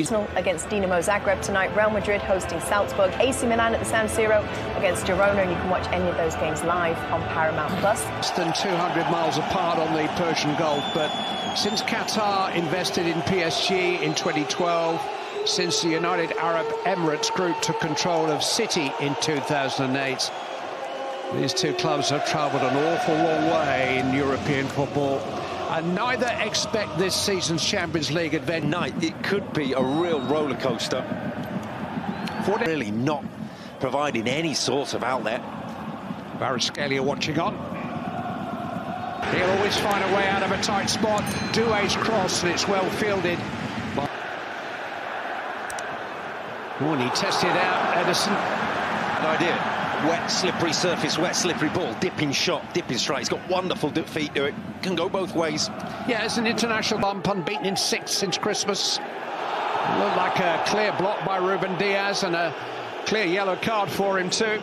Against Dinamo Zagreb tonight, Real Madrid hosting Salzburg, AC Milan at the San Siro against Girona, and you can watch any of those games live on Paramount+. Less than 200 miles apart on the Persian Gulf, but since Qatar invested in PSG in 2012, since the United Arab Emirates Group took control of City in 2008, these two clubs have travelled an awful long way in European football. And neither expect this season's Champions League adventure. Night, it could be a real roller coaster. Really not providing any sort of outlet. Kvaratskhelia watching on. He'll always find a way out of a tight spot. Doué's cross, and it's well fielded. Oh, and he tested out Ederson. An idea. Wet, slippery surface, wet, slippery ball, dipping shot, dipping strike. He's got wonderful feet to it. Can go both ways. Yeah, it's an international bump, unbeaten in 6 since Christmas. Looked like a clear block by Ruben Diaz and a clear yellow card for him too.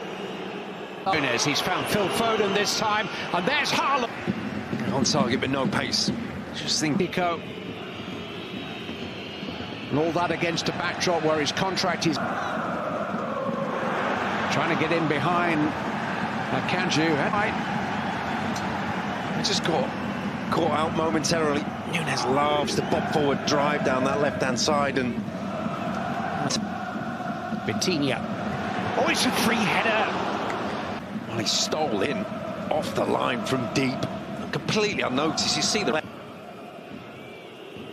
Nunes, he's found Phil Foden this time, and there's Haaland. On target, but no pace. Just think. Nico. And all that against a backdrop where his contract is trying to get in behind Kanju. Right. Just got caught out momentarily. Nunes loves the bob forward drive down that left-hand side, and Vitinha. Oh, it's a free header. Well, he stole in off the line from deep, completely unnoticed. You see the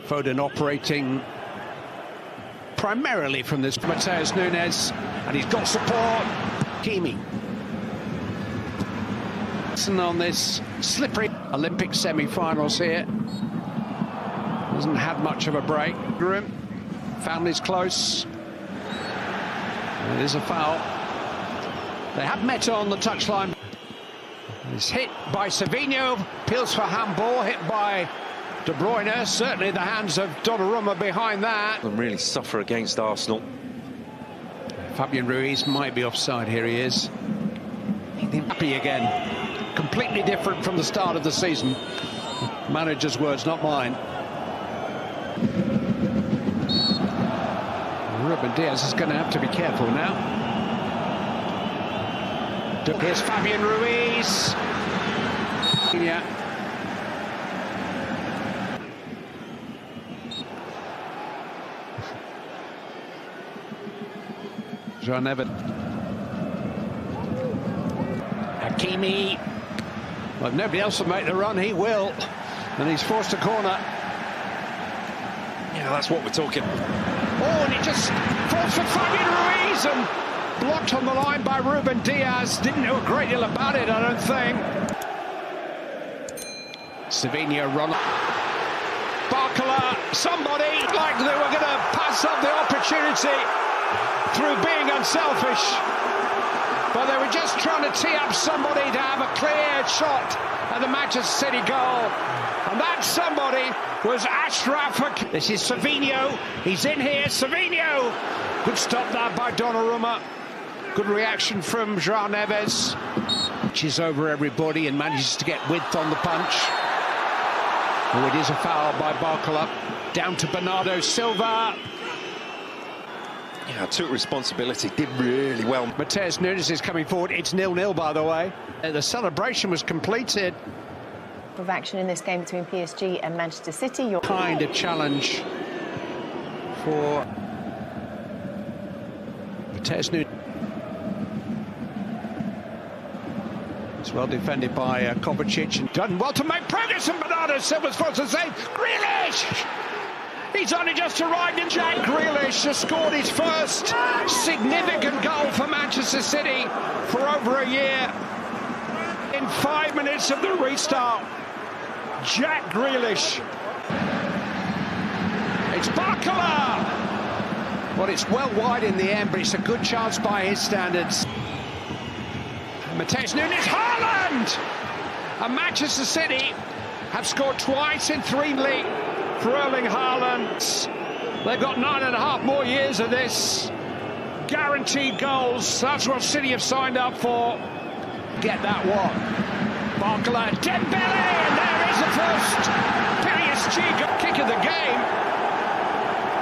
Foden operating primarily from this Matheus Nunes, and he's got support. Kimi on this slippery Olympic semi-finals here. Hasn't had much of a break. Found is close. And it is a foul. They have met on the touchline. It's hit by Savinho. Appeals for handball. Hit by De Bruyne. Certainly the hands of Donnarumma behind that. And really suffer against Arsenal. Fabian Ruiz might be offside. Here he is. Happy again. Completely different from the start of the season. Manager's words, not mine. Ruben Diaz is going to have to be careful now. Here's Fabian Ruiz. Yeah. John Everett. Hakimi. Well, if nobody else will make the run, he will. And he's forced a corner. Yeah, that's what we're talking. Oh, and he just falls for Fabian Ruiz and blocked on the line by Ruben Diaz. Didn't know a great deal about it, I don't think. Savinho run. Barcola, somebody like they were going to pass up the opportunity through being unselfish. But they were just trying to tee up somebody to have a clear shot at the Manchester City goal. And that somebody was Ashraf Hakimi. This is Savinho. He's in here. Savinho. Good stop there by Donnarumma. Good reaction from João Neves. Punches over everybody and manages to get width on the punch. Oh, it is a foul by Barcola. Down to Bernardo Silva. Yeah, took responsibility, did really well. Matheus Nunes is coming forward. It's 0-0, by the way. The celebration was completed. With action in this game between PSG and Manchester City. Kind of challenge for Matheus Nunes. It's well defended by Kovacic and done well to make progress, and Bernardo Silva's forced to save. Grealish! He's only just arrived in. Jack Grealish has scored his first significant goal for Manchester City for over a year. In 5 minutes of the restart, Jack Grealish. It's Barcola. Well, it's well wide in the end, but it's a good chance by his standards. Matheus Nunes, Haaland! And Manchester City have scored twice in 3 league. For Erling Haaland. They've got 9.5 more years of this. Guaranteed goals. That's what City have signed up for. Get that one. Barcola, Dembele, and there is the first PSG kick of the game.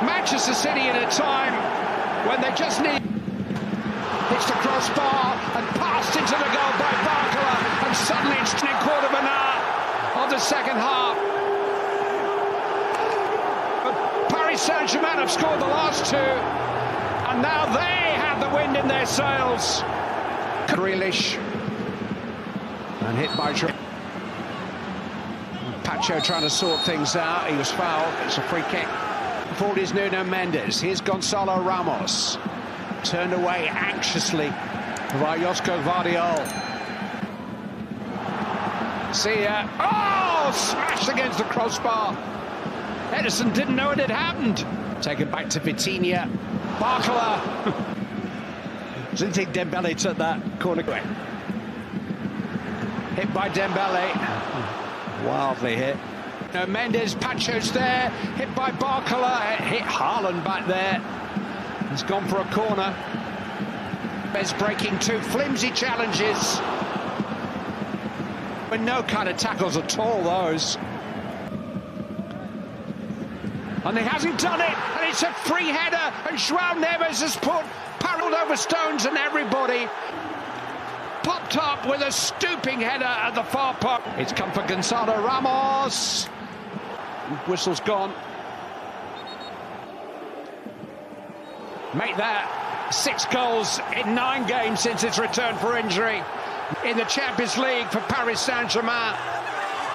Manchester City in a time when they just need... Hits the crossbar and passed into the goal by Barcola, and suddenly it's in quarter of an hour of the second half. Paris Saint-Germain have scored the last two, and now they have the wind in their sails. Grealish, and hit by Pacho trying to sort things out. He was fouled. It's a free kick. Forward is Nuno Mendes. Here's Gonzalo Ramos. Turned away anxiously by Josko Vardiol. SerieA. Oh! Smashed against the crossbar. Edison didn't know it had happened. Taken back to Vitinha. Barcola. Didn't think Dembele took that corner away. Hit by Dembele. Wildly hit. No, Mendes, Pacho's there. Hit by Barcola. Hit Haaland back there. He's gone for a corner. Bez breaking two flimsy challenges. But no kind of tackles at all, those. And he hasn't done it. And it's a free header. And João Neves has put parallel over Stones and everybody. Popped up with a stooping header at the far post. It's come for Gonzalo Ramos. Whistle's gone. Make that 6 goals in 9 games since its return for injury in the Champions League for Paris Saint-Germain.